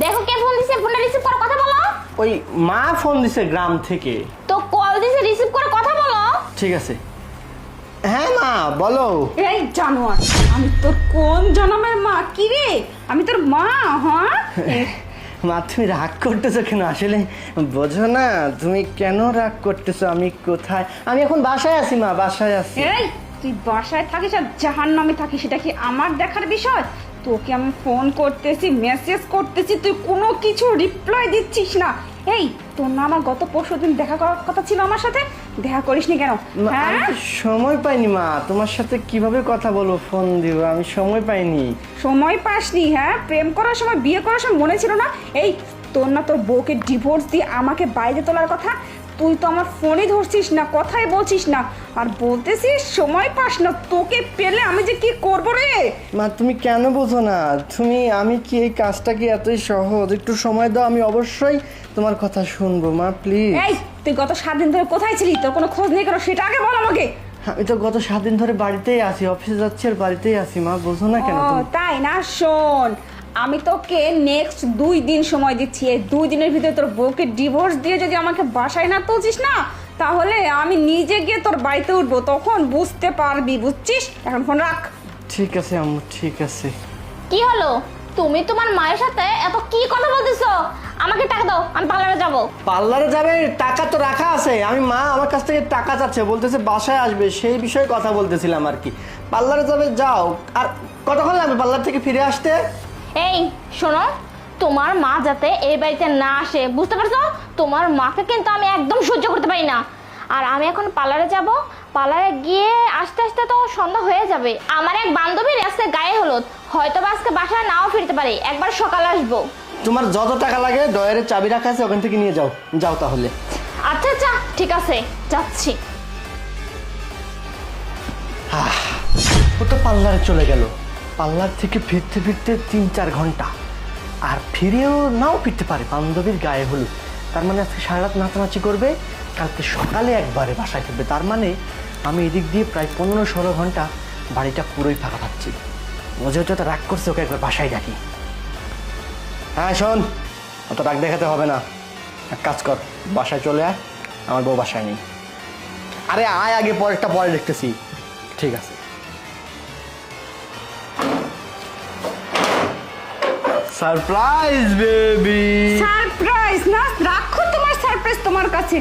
দেখো কে ফোন দিছে, ফোনটা রিসিভ করে কথা বলো। ওই মা ফোন দিছে গ্রাম থেকে। তো কল দিছে, রিসিভ করে কথা বলো। ঠিক আছে। হ্যাঁ মা বলো। এই জানোয়ার, আমি তোর কোন জন্মের মা? কি রে, আমি তোর মা? হ্যাঁ মা তুমি রাগ করতেছো কেন? আসলে বোঝো না তুমি কেন রাগ করতেছো। আমি কোথায়? আমি এখন বাসায় আছি মা, বাসায় আছি। এই তুই বাসায় থাকিস আর জাহান্নামে থাকিস, সেটা কি আমার দেখার বিষয়? তোকে আমি ফোন করতেছি, মেসেজ করতেছি, তুই কোনো কিছু রিপ্লাই দিচ্ছিস না। এই তোর না আমার গত পরশুদিন দেখা করার কথা ছিল আমার সাথে, দেখা করিসনি কেন? মা, হ্যাঁ আমি তো সময় পাইনি মা, তোমার সাথে কিভাবে কথা বলবো, ফোন দিব, আমি সময় পাইনি। সময় পাসনি? হ্যাঁ, প্রেম করার সময়, বিয়ে করার সময় মনে ছিল না? এই তোর না তোর বউকে ডিভোর্স দিয়ে আমাকে বাইরে তোলার কথা, তুই তো আমার ফোনই ধরছিস না, কথাই বলছিস না, আর বলতেছিস সময় পাস না। তোকে পেলে আমি যে কি করবো রে? মা তুমি কেন বোঝো না? আমি কি এই কাজটা কি এতই সহজ? একটু সময় দাও, আমি অবশ্যই তোমার কথা শুনবো মা, প্লিজ। এই তুই গত 7 দিন ধরে কোথায় ছিলি? তোর কোনো খোঁজ নেই কেন, সেটা আগে বল আমাকে। আমি তো গত 7 দিন ধরে বাড়িতেই আছি, অফিসে যাচ্ছি আর বাড়িতেই আছি মা, বোঝো না কেন ও তুমি? তাই না? শোন, আমি তোকে নেক্সট 2 দিন সময় দিচ্ছি। এই 2 দিনের ভিতরে তোর বউকে ডিভোর্স দিয়ে যদি আমাকে বাসায় না তুলছিস না, তাহলে আমি নিজে গিয়ে তোর বাড়িতে উঠবো, তখন বুঝতে পারবি, বুঝছিস? এখন ফোন রাখ। ঠিক আছে আম্মু, ঠিক আছে। কি হলো? তুমি তোমার মায়ের সাথে এত কি কথা বলতেছো? আমাকে টাকা দাও, আমি পার্লারে যাব। পার্লারে যাবে? টাকা তো রাখা আছে। আমি মা আমার কাছ থেকে টাকা চাচ্ছে, বলতেছে বাসায় আসবে, সেই বিষয়ে কথা বলতেছিলাম আর কি। পার্লারে যাবে, যাও। আর কতক্ষণ লাগবে পার্লার থেকে ফিরে আসতে? এই শোনো, তোমার মা যাতে এই বাড়িতে না আসে, বুঝতে পারছো? তোমার মাকে কিন্তু আমি একদম সহ্য করতে পারি না। আর আমি এখন পার্লারে যাব, পার্লারে গিয়ে আস্তে আস্তে তো সন্ধ্যা হয়ে যাবে। আমার এক বান্ধবীর আজকে গায়ে হলুদ, হয়তো বা আজকে বাসায় নাও ফিরতে পারি, একবার সকালে আসবো। তোমার যত টাকা লাগে ডয়ারের চাবি রাখা আছে, ওখান থেকে নিয়ে যাও। যাও তাহলে। আচ্ছা আচ্ছা ঠিক আছে, যাচ্ছি। ও তো পার্লারে চলে গেল। পার্লার থেকে ফিরতে ফিরতে 3-4 ঘন্টা, আর ফিরেও নাও ফিরতে পারে। বান্ধবীর গায়ে হলুদ, তার মানে আজকে সারা রাত নাচানাচি করবে, কালকে সকালে একবারে বাসায় ফিরবে। তার মানে আমি এদিক দিয়ে প্রায় 15-16 ঘন্টা বাড়িটা পুরোই ফাঁকা পাচ্ছি। ও যেহেতু এত রাগ করছে, ওকে একবার বাসায় ডাকি। হ্যাঁ শোন, অত রাগ দেখাতে হবে না, এক কাজ কর, বাসায় চলে আয়। আমার বউ বাসায় নেই। আরে আয় আগে, পরেরটা পরে দেখতেছি। ঠিক আছে। Surprise baby. সারপ্রাইজ না? রাখো তোমার সারপ্রাইজ তোমার কাছে।